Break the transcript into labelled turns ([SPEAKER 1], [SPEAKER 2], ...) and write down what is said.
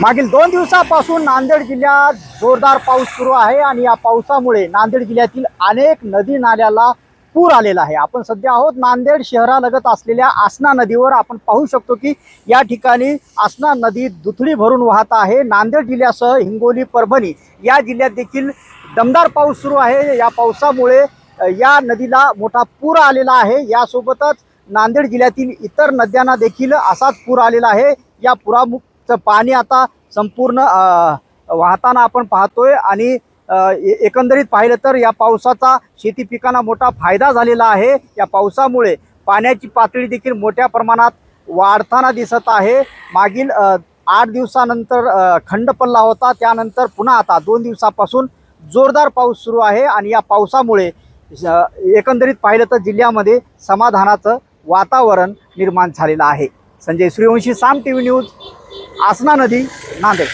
[SPEAKER 1] मागील 2 दिवसापासून नांदेड जिल्ह्यात जोरदार पाऊस सुरू आहे आणि या पावसामुळे नांदेड जिल्ह्यातील अनेक नदी नाल्याला पूर आलेला आहे। आपण सध्या आहोत नांदेड शहरालगत असलेल्या आसना नदीवर। आपण पाहू शकतो की या ठिकाणी आसना नदी दुथडी भरून वाहत आहे। नांदेड जिल्ह्यासह हिंगोली, परभणी या जिल्ह्यात देखील दमदार पाऊस सुरू आहे। या पावसामुळे या नदीला मोठा पूर आलेला आहे। यासोबतच नांदेड जिल्ह्यातील इतर नद्यांना देखील असाच पूर आलेला आहे। या पुराचं पाणी आता संपूर्ण वाहताना आपण पाहतोय आणि एकंदरीत पाहिलं तर या पावसाचा शेती पिकांना मोठा फायदा झालेला आहे। या पावसामुळे पाण्याची पातळी देखील मोठ्या प्रमाणात वाढताना दिसत आहे। मागील 8 दिवसानंतर खंड पडला होता, त्यानंतर पुन्हा आता 2 दिवसापासून जोरदार पाऊस सुरू आहे आणि या पावसामुळे एकंदरीत पाहिलं तर जिल्ह्यामध्ये समाधानाचं वातावरण निर्माण झालेलं आहे। संजय सूर्यवंशी, साम टीव्ही न्यूज, आसना नदी, नांदेड।